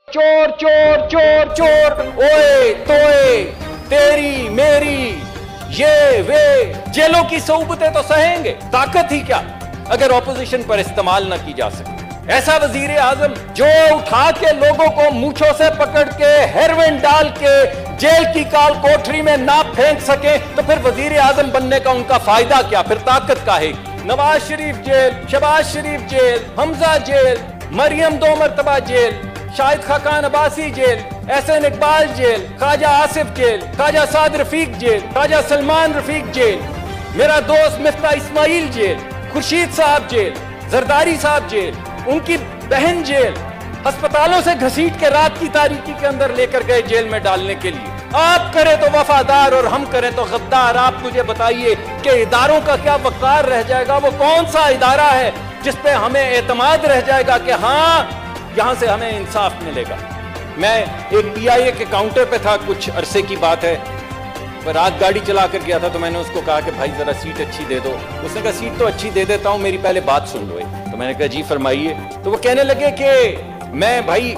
चोर चोर चोर चोर, ओए तोए, तेरी मेरी, ये वे, जेलों की सोबतें तो सहेंगे, ताकत ही क्या अगर ऑपोजिशन पर इस्तेमाल न की जा सके। ऐसा वजीर आजम जो उठा के लोगों को मूंछों से पकड़ के हेरोइन डाल के जेल की काल कोठरी में ना फेंक सके तो फिर वजीर आजम बनने का उनका फायदा क्या, फिर ताकत का है। Nawaz Sharif jail, Shahbaz Sharif jail, Hamza jail, Maryam 2 मरतबा jail, Shahid Khaqan Abbasi jail, Ahsan Iqbal jail, Khawaja Asif jail, Khawaja Saad Rafique jail, Khawaja Salman Rafique jail, मेरा दोस्त मिफ्ता इस्माइल जेल, खुर्शीद साहब जेल, जरदारी साहब जेल, उनकी बहन जेल, अस्पतालों से घसीट के रात की तारीकी के अंदर लेकर गए जेल में डालने के लिए। आप करें तो वफादार और हम करें तो गद्दार। आप मुझे बताइए कि इदारों का क्या वक़ार रह जाएगा? वो कौन सा इदारा है जिस पे हमें एतमाद रह जाएगा कि हाँ यहां से हमें इंसाफ मिलेगा? मैं एक PIA के काउंटर पे था, कुछ अरसे की बात है, रात गाड़ी चला कर गया था, तो मैंने उसको कहा कि भाई जरा सीट अच्छी दे दो। उसने कहा सीट तो अच्छी दे देता हूं, मेरी पहले बात सुन लो। तो मैंने कहा जी फरमाइए। तो वो कहने लगे कि मैं भाई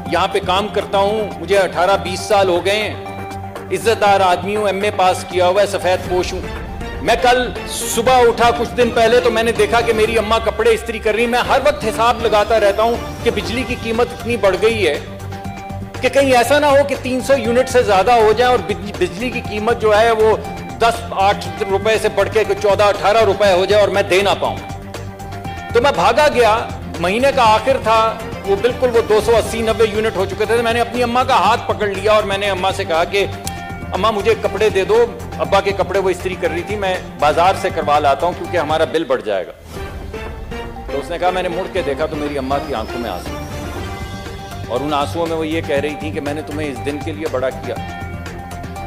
यहाँ पे काम करता हूँ, मुझे 18-20 साल हो गए हैं, इज्जतदार आदमी हूँ, MA पास किया हुआ है, सफेद पोश हूँ। मैं कल सुबह उठा कुछ दिन पहले तो मैंने देखा कि मेरी अम्मा कपड़े इस्त्री कर रही। मैं हर वक्त हिसाब लगाता रहता हूँ कि बिजली की कीमत इतनी बढ़ गई है कि कहीं ऐसा ना हो कि 300 यूनिट से ज्यादा हो जाए और बिजली की कीमत जो है वो 10-8 रुपए से बढ़ के 14-18 रुपए हो जाए और मैं दे ना पाऊं। तो मैं भागा गया, महीने का आखिर था, वो बिल्कुल वो 280-90 यूनिट हो चुके थे। मैंने अपनी अम्मा का हाथ पकड़ लिया और मैंने अम्मा से कहा कि अम्मा मुझे कपड़े दे दो, अब्बा के कपड़े वो इस्त्री कर रही थी, मैं बाजार से करवा लाता हूं क्योंकि हमारा बिल बढ़ जाएगा। तो उसने कहा, मैंने मुड़ के देखा तो मेरी अम्मा की आंखों में आंसू, और उन आंसुओं में वो ये कह रही थी कि मैंने तुम्हें इस दिन के लिए बड़ा किया,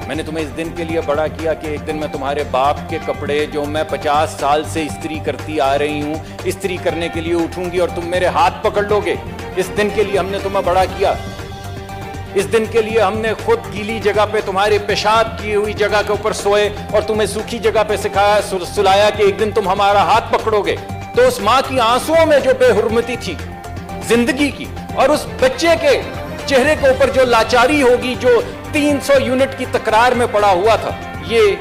मैंने तुम्हें इस दिन के लिए बड़ा किया कि एक दिन मैं तुम्हारे बाप के कपड़े जो मैं 50 साल से इस्त्री करती आ रही हूँ, इस्त्री करने के लिए उठूंगी और तुम मेरे हाथ पकड़ लोगे। इस दिन के लिए हमने तुम्हें बड़ा किया, इस दिन के लिए हमने खुद गीली जगह पे तुम्हारे पेशाब की हुई जगह के ऊपर सोए और तुम्हें सूखी जगह पे सिखाया सुलाया कि एक दिन तुम हमारा हाथ पकड़ोगे। तो उस माँ की आंसुओं में जो बेहुर्मती थी जिंदगी की, और उस बच्चे के चेहरे के ऊपर जो लाचारी होगी जो 300 यूनिट की तकरार में पड़ा हुआ था, ये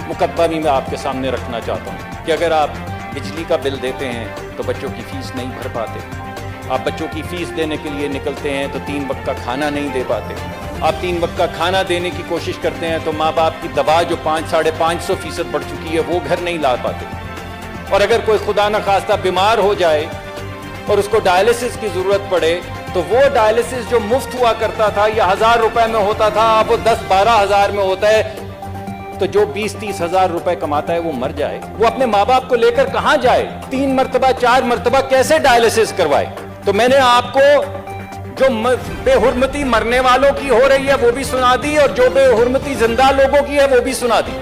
मुकद्दमा भी मैं आपके सामने रखना चाहता हूँ कि अगर आप बिजली का बिल देते हैं तो बच्चों की फीस नहीं भर पाते, आप बच्चों की फीस देने के लिए निकलते हैं तो 3 वक्त का खाना नहीं दे पाते, आप 3 वक्त का खाना देने की कोशिश करते हैं तो माँ बाप की दवा जो 500-550% बढ़ चुकी है वो घर नहीं ला पाते, और अगर कोई खुदा न खास्ता बीमार हो जाए और उसको डायलिसिस की जरूरत पड़े तो वो डायलिसिस जो मुफ्त हुआ करता था या 1000 रुपए में होता था, अब वो 10-12 हजार में होता है। तो जो 20-30 हजार रुपए कमाता है वो मर जाए, वो अपने माँ बाप को लेकर कहां जाए? 3 मरतबा 4 मरतबा कैसे डायलिसिस करवाए? तो मैंने आपको जो बेहुरमती मरने वालों की हो रही है वो भी सुना दी और जो बेहुरमती जिंदा लोगों की है वो भी सुना दी।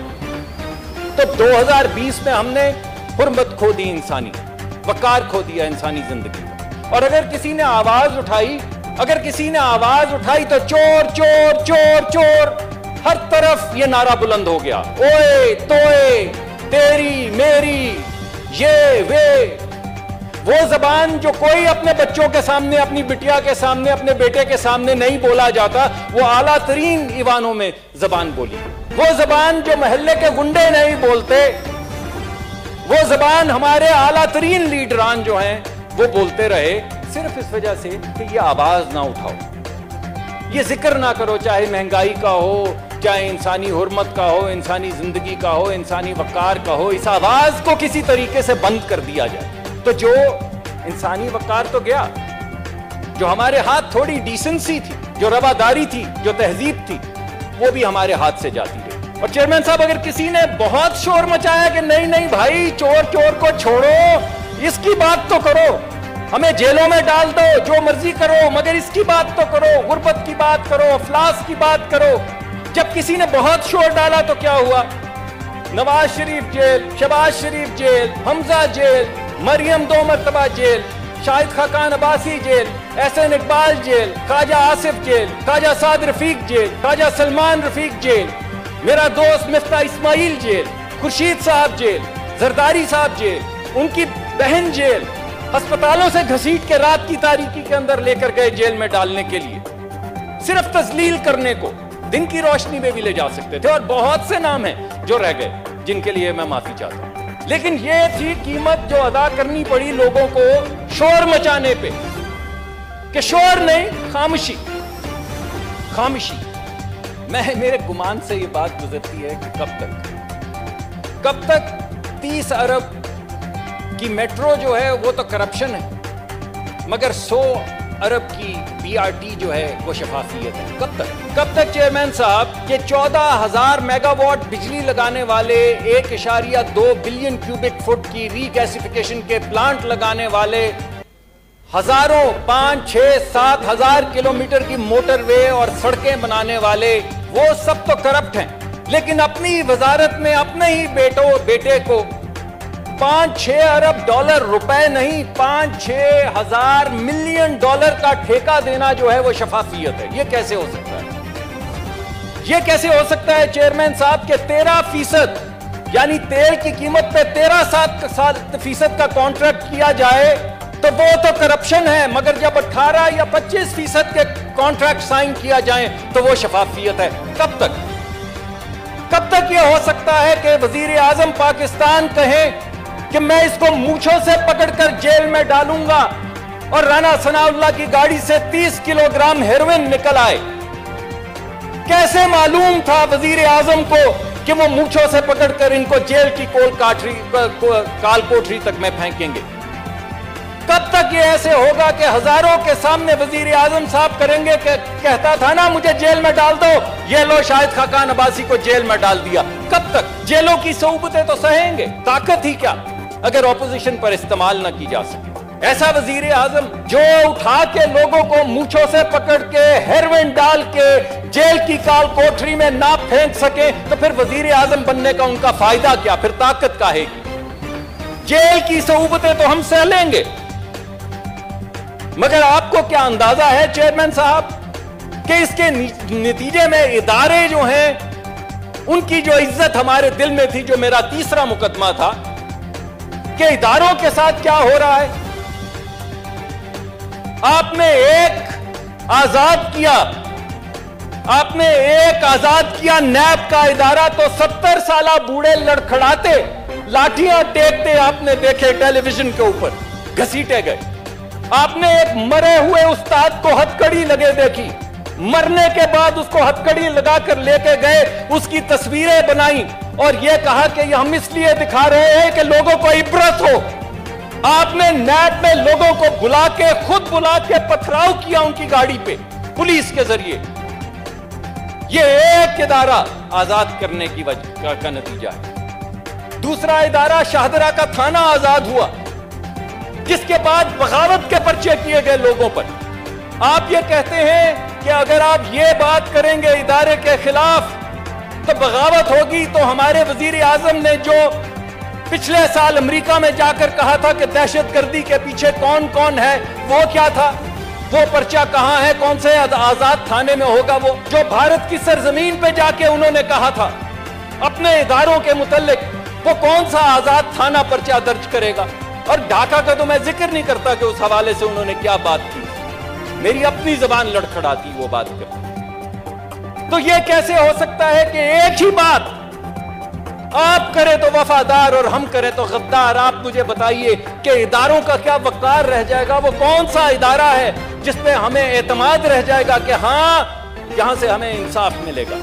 तो 2020 में हमने हुर्मत खो दी, इंसानी वकार खो दिया इंसानी जिंदगी का। और अगर किसी ने आवाज उठाई, तो चोर चोर चोर चोर, हर तरफ ये नारा बुलंद हो गया, ओए तोए, तेरी मेरी, ये वे। वो जबान जो कोई अपने बच्चों के सामने, अपनी बिटिया के सामने, अपने बेटे के सामने नहीं बोला जाता, वो आला तरीन ईवानों में जबान बोली। वो जबान जो मोहल्ले के गुंडे नहीं बोलते, वो जबान हमारे आला तरीन लीडरान जो हैं वो बोलते रहे, सिर्फ इस वजह से कि ये आवाज ना उठाओ, ये जिक्र ना करो, चाहे महंगाई का हो, चाहे इंसानी हुर्मत का हो, इंसानी जिंदगी का हो, इंसानी वकार का हो, इस आवाज को किसी तरीके से बंद कर दिया जाए। तो जो इंसानी वकार तो गया, जो हमारे हाथ थोड़ी डिसेंसी थी, जो रवादारी थी, जो तहजीब थी, वो भी हमारे हाथ से जाती रही। और चेयरमैन साहब, अगर किसी ने बहुत शोर मचाया कि नहीं नहीं भाई चोर चोर को छोड़ो, इसकी बात तो करो, हमें जेलों में डाल दो, जो मर्जी करो, मगर इसकी बात तो करो, गुर्बत की बात करो, अफलास की बात करो। जब किसी ने बहुत शोर डाला तो क्या हुआ? Nawaz Sharif jail, Shahbaz Sharif jail, Hamza jail, Maryam 2 मरतबा jail, Shahid Khaqan Abbasi jail, Ahsan Iqbal jail, Khawaja Asif jail, Khawaja Saad Rafique jail, Khawaja Salman Rafique jail, मेरा दोस्त मिफ्ता इस्माइल जेल, खुर्शीद साहब जेल, जरदारी साहब जेल, उनकी बहन जेल, अस्पतालों से घसीट के रात की तारीकी के अंदर लेकर गए जेल में डालने के लिए। सिर्फ तजलील करने को दिन की रोशनी में भी ले जा सकते थे। और बहुत से नाम हैं जो रह गए जिनके लिए मैं माफी चाहता हूं, लेकिन ये थी कीमत जो अदा करनी पड़ी लोगों को शोर मचाने पे, कि शोर नहीं, खामोशी। खामोशी। मेरे गुमान से ये बात गुजरती है कि कब तक 30 अरब की मेट्रो जो है वो तो करप्शन है, मगर 100 अरब की BRT जो है वो शफाफियत है। कब तक चेयरमैन साहब, ये 14,000 मेगावाट बिजली लगाने वाले 1.2 बिलियन क्यूबिक फुट की रीगैसिफिकेशन के प्लांट लगाने वाले, हजारों 5, 6, 7 हजार किलोमीटर की मोटरवे और सड़कें बनाने वाले, वो सब तो करप्ट हैं, लेकिन अपनी वजारत में अपने ही बेटे को 5-6 अरब डॉलर, रुपए नहीं, 5-6 हजार मिलियन डॉलर का ठेका देना जो है वो शफाफियत है। ये कैसे हो सकता है? ये कैसे हो सकता है चेयरमैन साहब के 13% यानी तेल की कीमत पे 13% का कॉन्ट्रैक्ट किया जाए तो वो तो करप्शन है, मगर जब 18 या 25% के कॉन्ट्रैक्ट साइन किया जाए तो वो शफाफियत है। कब तक ये हो सकता है कि वजीर आजम पाकिस्तान कहें कि मैं इसको मूंछों से पकड़कर जेल में डालूंगा और राना सनाउल्लाह की गाड़ी से 30 किलोग्राम हेरोइन निकल आए? कैसे मालूम था वजीर आजम को कि वो मूंछों से पकड़कर इनको जेल की काल कोठरी तक में फेंकेंगे? कब तक ये ऐसे होगा कि हजारों के सामने वजीर आजम साहब करेंगे कि कहता था ना मुझे जेल में डाल दो, ये लो शाहिद खाकान अब्बासी को जेल में डाल दिया? कब तक? जेलों की सोबतें तो सहेंगे, ताकत ही क्या अगर ऑपोजिशन पर इस्तेमाल ना की जा सके। ऐसा वजीर आजम जो उठा के लोगों को मूंछों से पकड़ के हेरोइन डाल के जेल की काल कोठरी में ना फेंक सके तो फिर वजीर आजम बनने का उनका फायदा क्या? फिर ताकत काहेगी? जेल की सोबतें तो हम सह लेंगे, मगर आपको क्या अंदाजा है चेयरमैन साहब कि इसके नतीजे में इदारे जो हैं उनकी जो इज्जत हमारे दिल में थी, जो मेरा तीसरा मुकदमा था, कि इदारों के साथ क्या हो रहा है? आपने एक आजाद किया नैब का इदारा, तो 70 साल बूढ़े लड़खड़ाते लाठियां टेकते आपने देखे टेलीविजन के ऊपर, घसीटे गए। आपने एक मरे हुए उस्ताद को हथकड़ी लगे देखी, मरने के बाद उसको हथकड़ी लगाकर लेके गए, उसकी तस्वीरें बनाई और यह कहा कि हम इसलिए दिखा रहे हैं कि लोगों को इबरत हो। आपने नैब में लोगों को खुद बुला के पथराव किया उनकी गाड़ी पे पुलिस के जरिए। यह एक इदारा आजाद करने की वजह का नतीजा है। दूसरा इदारा शाहदरा का थाना आजाद हुआ, जिसके बाद बगावत के पर्चे किए गए लोगों पर। आप ये कहते हैं कि अगर आप ये बात करेंगे इदारे के खिलाफ तो बगावत होगी, तो हमारे वजीर आजम ने जो पिछले साल अमेरिका में जाकर कहा था कि दहशतगर्दी के पीछे कौन कौन है, वो क्या था? वो पर्चा कहां है? कौन से आजाद थाने में होगा? वो जो भारत की सरजमीन पे जाके उन्होंने कहा था अपने इदारों के मुतल्लिक, वो कौन सा आजाद थाना पर्चा दर्ज करेगा? और ढाका का तो मैं जिक्र नहीं करता कि उस हवाले से उन्होंने क्या बात की, मेरी अपनी जबान लड़खड़ाती वो बात कर। तो ये कैसे हो सकता है कि एक ही बात आप करें तो वफादार और हम करें तो गद्दार? आप मुझे बताइए कि इदारों का क्या वक़ार रह जाएगा? वो कौन सा इदारा है जिसपे हमें एतमाद रह जाएगा कि हां यहां से हमें इंसाफ मिलेगा?